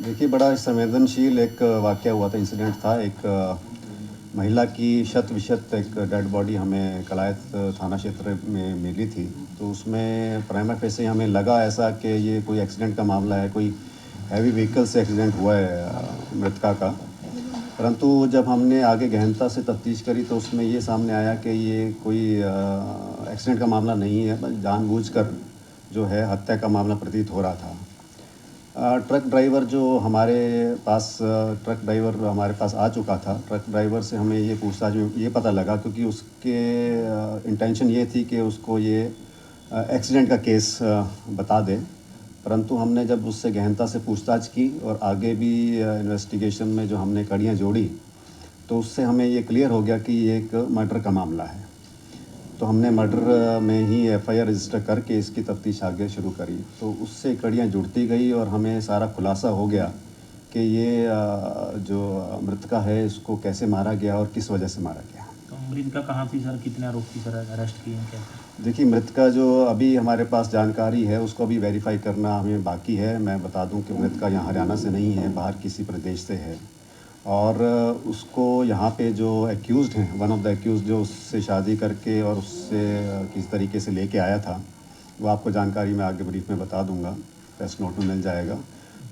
देखिए, बड़ा संवेदनशील एक वाक़या हुआ था, इंसिडेंट था। एक महिला की शत-विशत एक डेड बॉडी हमें कलायत थाना क्षेत्र में मिली थी। तो उसमें प्राइमा फेसी हमें लगा ऐसा कि ये कोई एक्सीडेंट का मामला है, कोई हैवी व्हीकल से एक्सीडेंट हुआ है मृतका का। परंतु जब हमने आगे गहनता से तफ्तीश करी तो उसमें ये सामने आया कि ये कोई एक्सीडेंट का मामला नहीं है, बस जानबूझकर जो है हत्या का मामला प्रतीत हो रहा था। ट्रक ड्राइवर जो हमारे पास ट्रक ड्राइवर हमारे पास आ चुका था। ट्रक ड्राइवर से हमें ये पूछताछ में ये पता लगा, क्योंकि उसके इंटेंशन ये थी कि उसको ये एक्सीडेंट का केस बता दे। परंतु हमने जब उससे गहनता से पूछताछ की और आगे भी इन्वेस्टिगेशन में जो हमने कड़ियाँ जोड़ी, तो उससे हमें ये क्लियर हो गया कि ये एक मर्डर का मामला है। तो हमने मर्डर में ही एफआईआर रजिस्टर करके इसकी तफ्तीश आगे शुरू करी। तो उससे कड़ियाँ जुड़ती गई और हमें सारा खुलासा हो गया कि ये जो मृतका है इसको कैसे मारा गया और किस वजह से मारा गया। तो मृतका कहाँ थी सर? कितने आरोपी सर अरेस्ट किए हैं क्या? देखिए, मृतका जो अभी हमारे पास जानकारी है उसको अभी वेरीफाई करना हमें बाकी है। मैं बता दूं कि मृतका यहाँ हरियाणा से नहीं है, बाहर किसी प्रदेश से है। और उसको यहाँ पे जो एक्यूज़्ड हैं, वन ऑफ द एक्यूज़ जो उससे शादी करके और उससे किस तरीके से लेके आया था, वो आपको जानकारी मैं आगे ब्रीफ में बता दूंगा, प्रेस नोट में मिल जाएगा।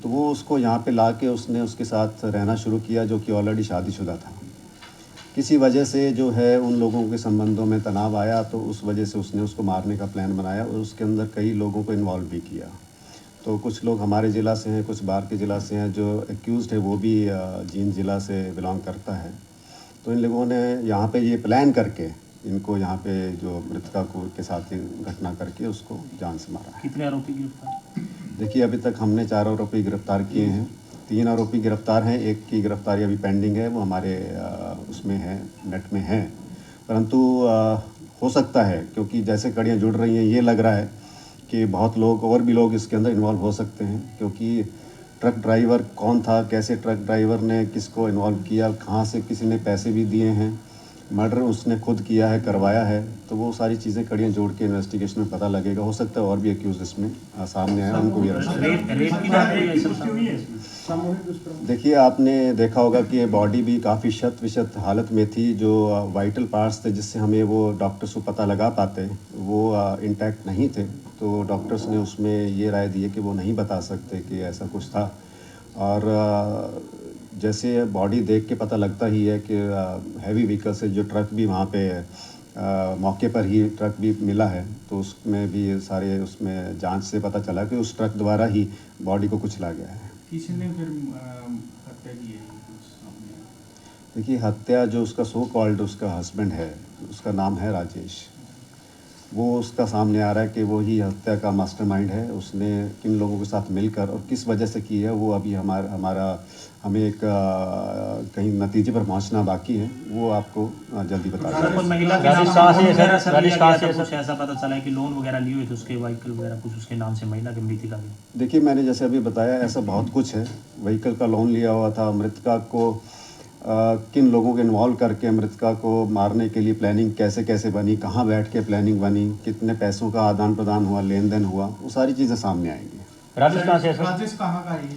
तो वो उसको यहाँ पे ला के उसने उसके साथ रहना शुरू किया, जो कि ऑलरेडी शादीशुदा था। किसी वजह से जो है उन लोगों के संबंधों में तनाव आया, तो उस वजह से उसने उसको मारने का प्लान बनाया और उसके अंदर कई लोगों को इन्वॉल्व भी किया। तो कुछ लोग हमारे ज़िला से हैं, कुछ बाहर के ज़िला से हैं। जो एक्यूज़्ड है वो भी जींद ज़िला से बिलोंग करता है। तो इन लोगों ने यहाँ पे ये प्लान करके इनको यहाँ पे जो मृतका को के साथ घटना करके उसको जान से मारा है। कितने आरोपी गिरफ्तार? देखिए, अभी तक हमने 4 आरोपी गिरफ्तार किए हैं। 3 आरोपी गिरफ्तार हैं, एक की गिरफ्तारी अभी पेंडिंग है, वो हमारे उसमें है, नेट में है। परंतु हो सकता है, क्योंकि जैसे कड़ियाँ जुड़ रही हैं, ये लग रहा है कि बहुत लोग और भी लोग इसके अंदर इन्वॉल्व हो सकते हैं। क्योंकि ट्रक ड्राइवर कौन था, कैसे ट्रक ड्राइवर ने किसको इन्वॉल्व किया, कहाँ से किसी ने पैसे भी दिए हैं, मर्डर उसने खुद किया है, करवाया है, तो वो सारी चीज़ें कड़ियाँ जोड़ के इन्वेस्टिगेशन में पता लगेगा। हो सकता है और भी एक्यूज इसमें सामने आए, उनको भी अरेस्ट करें। देखिए, आपने देखा होगा कि ये बॉडी भी काफ़ी शत-विशत हालत में थी। जो वाइटल पार्ट्स थे जिससे हमें वो डॉक्टर्स को पता लगा पाते, वो इंटैक्ट नहीं थे। तो डॉक्टर्स ने उसमें ये राय दी है कि वो नहीं बता सकते कि ऐसा कुछ था। और जैसे बॉडी देख के पता लगता ही है कि हैवी व्हीकल से जो ट्रक भी वहाँ पे मौके पर ही ट्रक भी मिला है, तो उसमें भी सारे उसमें जांच से पता चला कि उस ट्रक द्वारा ही बॉडी को कुचला गया है। किसने फिर हत्या की है? देखिए, हत्या जो उसका सो कॉल्ड उसका हस्बैंड है, उसका नाम है राजेश, वो उसका सामने आ रहा है कि वो ही हत्या का मास्टरमाइंड है। उसने किन लोगों के साथ मिलकर और किस वजह से की है, वो अभी हमें एक कहीं नतीजे पर पहुंचना बाकी है, वो आपको जल्दी बता देंगे। महिला के नाम से कुछ ऐसा पता चला है कि लोन वगैरह लिए हुए थे उसके, व्हीकल वगैरह कुछ उसके नाम से महिला की मृतिका में? देखिए, मैंने जैसे अभी बताया, ऐसा बहुत कुछ है। व्हीकल का लोन लिया हुआ था। मृतका को किन लोगों को इन्वॉल्व करके मृतका को मारने के लिए प्लानिंग कैसे कैसे बनी, कहाँ बैठ के प्लानिंग बनी, कितने पैसों का आदान प्रदान हुआ, लेन देन हुआ, वो सारी चीज़ें सामने आएंगी। राजेश कहाँ का है?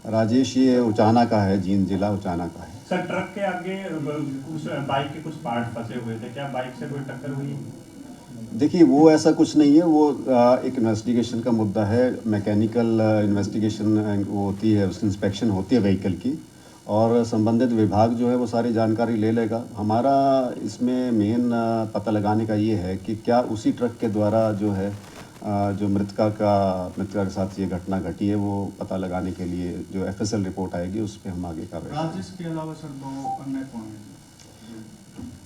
राजेश ये उचाना का है, जींद जिला उचाना का है। सर, ट्रक के आगे कुछ बाइक के कुछ पार्ट फंसे हुए थे, क्या बाइक से कोई टक्कर हुई? देखिए, वो ऐसा कुछ नहीं है। वो एक इन्वेस्टिगेशन का मुद्दा है। मैकेनिकल इन्वेस्टिगेशन वो होती है, उसकी इंस्पेक्शन होती है व्हीकल की, और संबंधित विभाग जो है वो सारी जानकारी ले लेगा। हमारा इसमें मेन पता लगाने का ये है कि क्या उसी ट्रक के द्वारा जो है जो मृतका के साथ ये घटना घटी है, वो पता लगाने के लिए जो एफएसएल रिपोर्ट आएगी उस पर हम आगे कार्रवाई करेंगे। राजेश के अलावा सर 2 अन्य कौन हैं?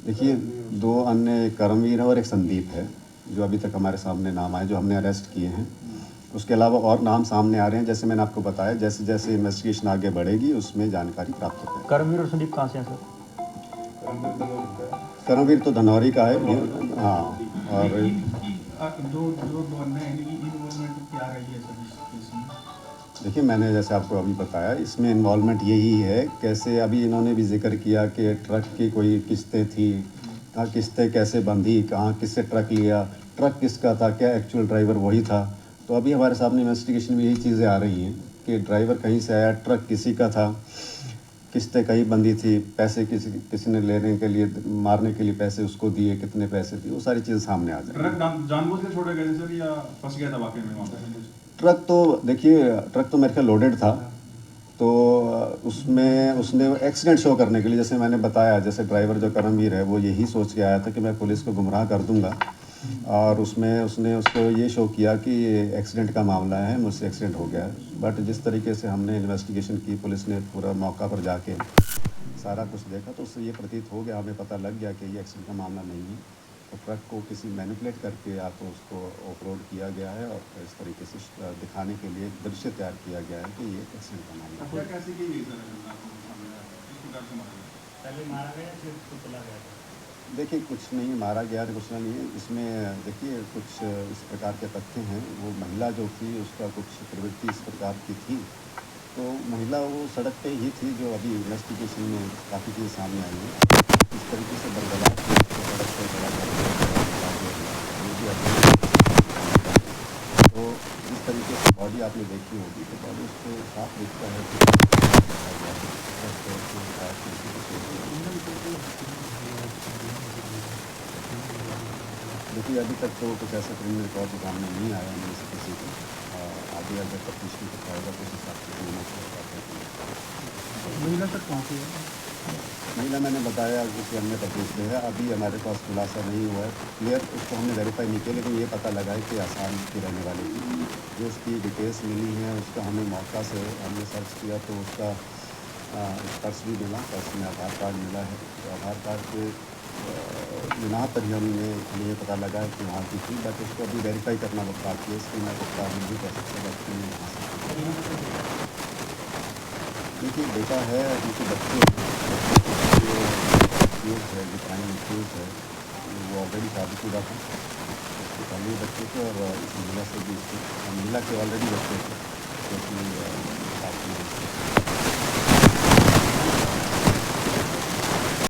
देखिए, 2 अन्य, एक करमवीर है और एक संदीप है, जो अभी तक हमारे सामने नाम आए, जो हमने अरेस्ट किए हैं। उसके अलावा और नाम सामने आ रहे हैं। जैसे मैंने आपको बताया, जैसे जैसे इन्वेस्टिगेशन आगे बढ़ेगी उसमें जानकारी प्राप्त होगी। करमवीर और संदीप कहाँ से हैं सर? करमवीर तो धनौरी का है। हाँ, और दो अन्य इनकी इन्वॉल्वमेंट क्या रही है सर इस केस में? देखिए, मैंने जैसे आपको अभी बताया, इसमें इन्वॉल्वमेंट यही है, कैसे अभी इन्होंने भी ज़िक्र किया कि ट्रक की कोई किस्तें थी, कहाँ किस्तें कैसे बंधी, कहाँ किससे ट्रक लिया, ट्रक किसका था, क्या एक्चुअल ड्राइवर वही था। तो अभी हमारे सामने इन्वेस्टिगेशन में यही चीज़ें आ रही हैं कि ड्राइवर कहीं से आया, ट्रक किसी का था, किस्तें कहीं बंधी थी, पैसे किसी किसी ने लेने के लिए, मारने के लिए पैसे उसको दिए, कितने पैसे दिए, वो सारी चीज़ें सामने आ जाएंगी। ट्रक जानबूझ के छोड़े गए थे सर या फंस गया था वाकई में वहाँ पे? ट्रक तो देखिए, ट्रक तो मेरे ख्याल लोडेड था, तो उसमें उसने एक्सीडेंट शो करने के लिए, जैसे मैंने बताया, जैसे ड्राइवर जो करमवीर है वो यही सोच के आया था कि मैं पुलिस को गुमराह कर दूंगा, और उसमें उसने उसको ये शो किया कि एक्सीडेंट का मामला है, मुझसे एक्सीडेंट हो गया है। बट जिस तरीके से हमने इन्वेस्टिगेशन की, पुलिस ने पूरा मौका पर जाके सारा कुछ देखा, तो उससे ये प्रतीत हो गया, हमें पता लग गया कि ये एक्सीडेंट का मामला नहीं है। तो ट्रक को किसी मैनिपुलेट करके या तो उसको ऑफरोड किया गया है, और इस तरीके से दिखाने के लिए एक दृश्य तैयार किया गया है कि ये एक्सीडेंट का मामला है। हत्या कैसे की गई सर? किस प्रकार से मारा गया? पहले मारा गया फिर उसको चला गया था। देखिए, कुछ नहीं मारा गया, कुछ नहीं है इसमें। देखिए, कुछ इस प्रकार के तथ्य हैं। वो महिला जो थी, उसका कुछ प्रवृत्ति इस प्रकार की थी, तो महिला वो सड़क पे ही थी, जो अभी इन्वेस्टिगेशन में काफ़ी चीज़ सामने आई है। इस तरीके से बरगलाट के उसको सड़क पर खड़ा कर दिया, ये भी अभी। तो जिस तरीके से बॉडी आपने देखी होगी, तो बॉडी उसको साफ दिखता है देखिए, अभी तक तो कुछ ऐसा क्रिमिनल रिकॉर्ड के सामने नहीं आया इनमें से किसी को। आगे अगर तफ्तीश में कुछ आएगा तो उस हिसाब से क्रिमिनल महिला सर कहाँ से है? महिला मैंने बताया किसी अन्य तफ्तीश में है, अभी हमारे पास खुलासा नहीं हुआ है क्लियर, उसको हमने वेरीफाई नहीं किया, लेकिन ये पता लगा है कि आसाम की रहने वाली थी। जो उसकी डिटेल्स मिली हैं, उसका हमें मौका से हमने सर्च किया, तो उसका पर्स भी मिला, पर्स में आधार कार्ड मिला है। तो आधार कार्ड के बिना पर ही हमने हमें ये पता लगा है कि वहाँ की थी, बट उसको अभी वेरीफाई करना बाकी है, इसलिए मैं पता नहीं कर सकता। देखिए, बेटा है, उनके बच्चे है, जो प्राइम एक्यूज है, वो ऑलरेडी शादीशुदा था, उसके पहले बच्चे थे, और इस महिला से भी, महिला के ऑलरेडी बच्चे थे, क्योंकि साथ में